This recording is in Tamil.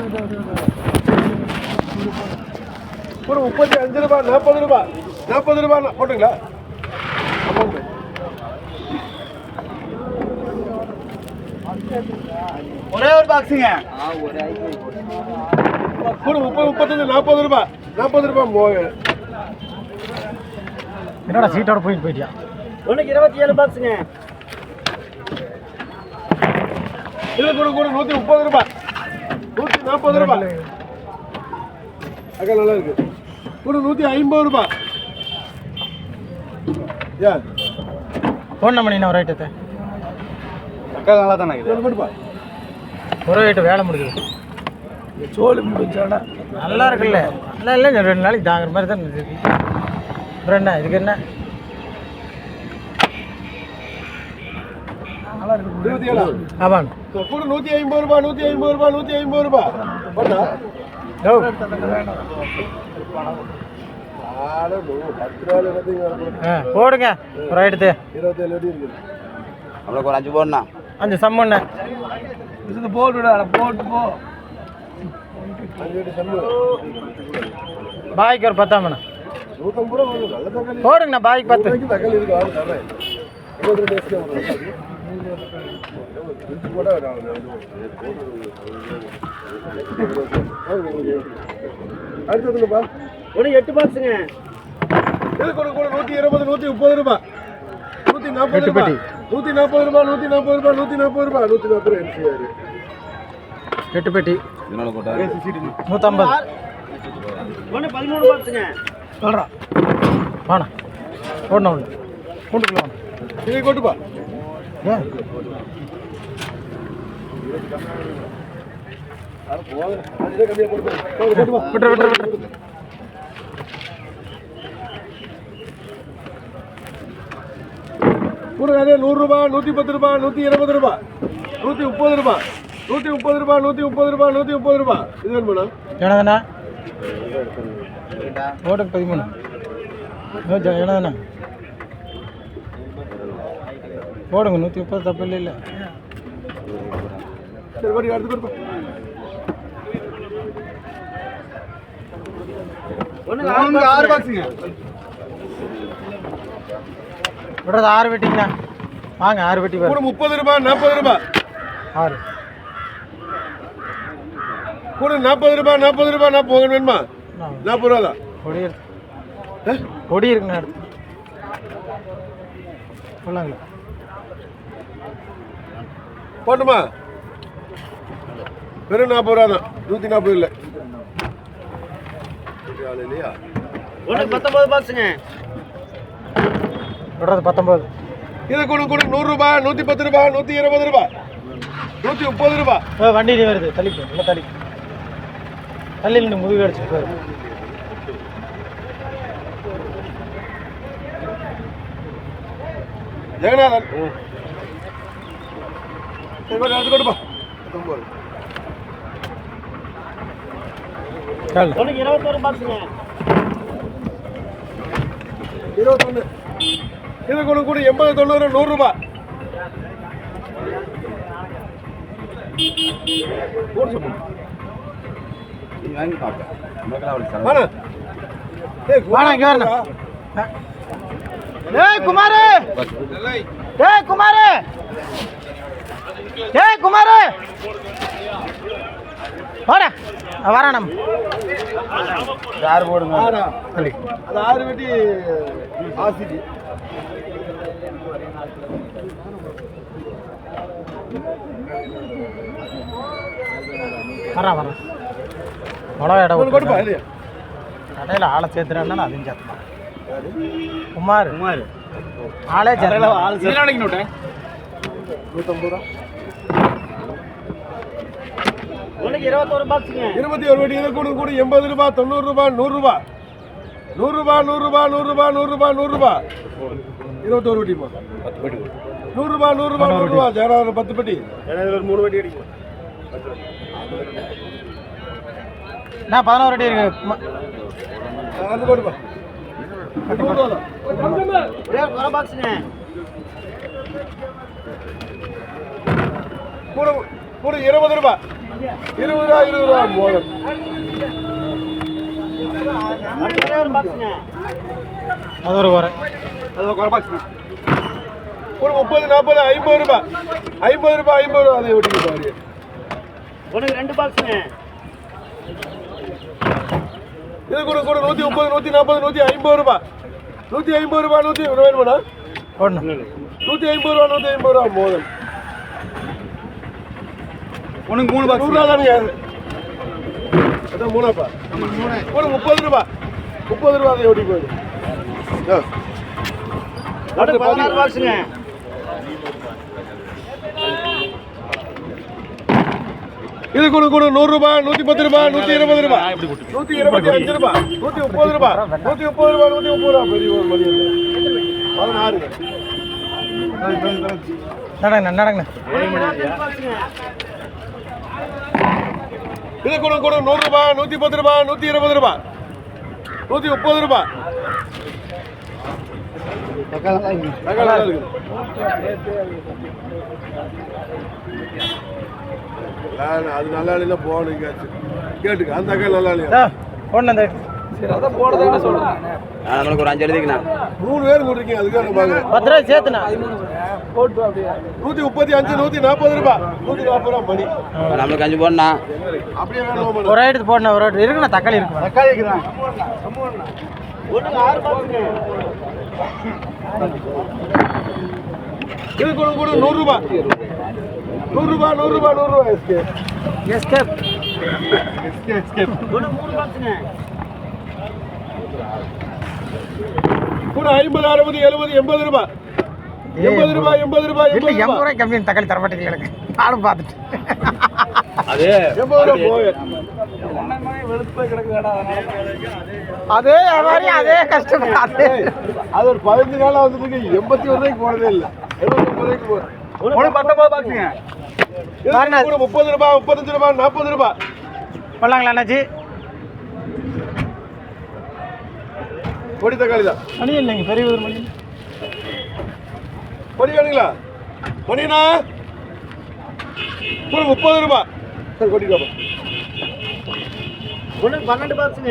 ஒரு 35 ரூபா 40 ரூபா 40 ரூபா போட்டுங்களா ஒரே ஒரு பாக்ஸுங்க. ஒரு 30 35 40 ரூபா 40 ரூபா என்னடா சீட்டோட போயிட்டியா? ஒன்றுக்கு 27 பாக்ஸுங்க. இது கூட 130 ரூபா 140 ரூபா அக்கா நல்லா இருக்கு. ஒரு 150 ரூபா. ஏன் ஃபோன் நம்பர் என்ன ஒரு ஐட்டத்தை அக்கா நல்லா தானே இருக்குது. ஒரு ஐட்டம் வேலை முடியுது. சோழி முடிச்சாடா நல்லா இருக்குல்ல? நல்லா இல்லை 2 நாளைக்கு தாங்குற மாதிரி தான் இருக்குது. அப்புறம் என்ன இதுக்கு என்ன நல்லா இருக்கு. ஆமாங்க. கூட 150 ரூபா 150 ரூபா 150 ரூபா போட்டா போடுங்க ஒரு ஐட்டத்து 27 அடி இருக்குது. அவ்வளோக்கு ஒரு 5 போடணா. 5 சம்மண்ண இது போட்டுடா போட்டு போ. 5 அடி சம்மு பாய்க்கு ஒரு 10 ஆமாண்ணா 150 ரூபா வரும். நல்ல தக்காளி போடுங்கண்ணா. பாய்க்கு 10 தக்காளி இருக்கு. ஆள் தரேன் 20 டேஸ்க்கு வரும். இது கூட அடுத்ததுப்பா ஒரு 8 பாக்ஸுங்க. இது கூட 120 130 ரூபா 140 ரூபா 140 ரூபா 140 ரூபா 140 ரூபா 140 எம்சிஆர் 8 பெட்டி இதனால போட்டா 150. ஒன்று 13 பாக்ஸுங்க. சொல்கிறா வாண்ணா போடணும் ஒன்று கூண்டுக்குள்ள வாங்க. இதை கொட்டுப்பா. ஏன் விட்டுரு விட்டுரு விட்டுரு. கூட நிறைய 100 ரூபா 110 ரூபா 120 ரூபா 130 ரூபா 130 ரூபா 130 ரூபா 130 ரூபா. இது வேணுமாண்ணா? என்னதுண்ணா? ஓட்டுக்கு 13. என்னதுண்ணா போடுங்க 130 தப்பு இல்லை. இல்லை சரி வரி அடுத்து கொடுப்பா. ஒன்று 6 பாக்ஸுங்க. விடுறது 6 வெட்டிங்கண்ணா. வாங்க 6 வெட்டி கூட 30 ரூபா 40 ரூபா 6 கூட 40 ரூபா 40 ரூபா. நான் போக வேணுமா? 40 ரூபா தான். பொடி இருக்கு. பொடி இருக்குண்ணா. அடுத்து சொல்லாங்களா போட்டுமா? வெறும் 40 ரூபா தான். 140 இல்லை. இல்லையா? ஒன்று 19 பாக்ஸுங்க. விடுறது 19. இது கூட 100 ரூபா 110 ரூபா 120 ரூபா 130 ரூபா. வண்டி நீ வருது தள்ளிப்போ. இல்லை தள்ளி நின்று முதுகு அடிச்சுட்டு போயிரு. ஜெகநாதன் அது கொடுப்பா. ஒன்றுக்கு 21 பாக்ஸுங்க. 21. இது கூட 80 90 100 ரூபா. வாங்கி பார்ப்பேன். வாடா இங்கே வரண்ணா. ஏய் குமாரு ஏய் குமாரு ஏய் குமாரு வாடா வரேன். நம்ம 6 போடுங்க. அது 6 வெட்டி ஆசிடி. வரேன் மிளகா இடம் கொடுப்பா. இல்லையா கடையில் ஆளை சேர்த்துறான்னா அதையும் சேர்த்துமா. குமார் ஆளே சேர்த்துல ஆள் 150 ரூபா. ஒன்றுக்கு 21 பாக்ஸுங்க. 21 வெட்டி. இது கூட 80 ரூபா 90 ரூபா 100 ரூபா 100 ரூபா 100 ரூபா 100 ரூபா 100 ரூபா 100 ரூபா 21 வெட்டிப்பா. 100 ரூபா 100 ரூபா 100 ரூபா. ஜெகநாதன் 10 பெட்டி. ஜெகநாதன் 3 வெட்டி அடிக்கும். நான் 11 அடி இருக்கு. அது கொடுப்பா. ஒரே பாக்ஸுங்க. கூட 20 ரூபா 20 ரூபா மோதல். ஒரே ஒரு பாக்ஸுங்க. அது ஒரு குறை. ஒரு 30 40 50 ரூபா 50 ரூபா 50 ரூபா அதை ஒட்டி பாரு. உனக்கு 2 பாக்ஸுங்க. இது கூட 130 140 150 ரூபா 150 ரூபா 100 வேணுமாண்ணா? போடணும். 150 ரூபா 150 ரூபா மோதல். உனக்கு 3 பாக்ஸ் 100 ரூபா தானே அதான் மூணாப்பா ஒரு 30 ரூபா 30 ரூபா அதை ஒட்டி போயிடு. உனக்கு 16 பாக்ஸுங்க. இது கூட 100 ரூபா 110 ரூபா 120 ரூபா 125 ரூபா 130 ரூபா 130 ரூபா 130 ரூபா பெரிய ஒரு மணி 16. நடங்கண்ணா நடங்கண்ணா. இது கூட 100 ரூபா 110 ரூபா 120 ரூபா 130 ரூபா. நல்லா இருக்குது. அது நல்லா இல்லைன்னா போகணும் கேட்டுக்க அந்த அக்கா நல்லா இல்லையா போடணும் அந்த நம்மளுக்கு ஒரு 5 எழுதிக்கண்ணா. 3 பேர் கொடுக்கீங்க அதுக்காக பாருங்க 10 ரூபாய் சேர்த்துண்ணா. 135 140 ரூபா 140 ரூபா மணி நம்மளுக்கு 5 போடணா. அப்படியே வேணும் ஒரு எடுத்து போடணும். ஒரு இருக்குண்ணா தக்காளி இருக்கு. உனக்கு 6 பாக்ஸுங்க. இது கூட 100 ரூபா 100 ரூபா 100 ரூபா 100 ரூபா எஸ்கேப். உனக்கு 3 பாக்ஸுங்க. கூட 50 60 70 80 ரூபா 80 ரூபா 80 ரூபா 80 இல்லை ரூபா 80 ரூபாய் கம்மி தக்காளி தர மாட்டேங்க எனக்கு. நானும் பார்த்துட்டு அது 80 ரூபா போய் அதே வியாபாரி அதே கஷ்டம். அதே அது ஒரு 15 நாளா வந்துட்டு 81 ரூபாய்க்கு போனதே இல்லை 79 ரூபாய்க்கு போறேன். உனக்கு 19 பாக்ஸுங்க. பாருண்ணா. கூட 30 ரூபா 35 ரூபா 40 ரூபா போடலாங்களா அண்ணாச்சி? பொடி தக்காளி தான் மணி இல்லைங்க பெரிய ஒரு மணி. பொடி வேணுங்களா மணினா கூட 30 ரூபா சரி கொட்டிக்காப்பா. உனக்கு 12 பாக்ஸுங்க.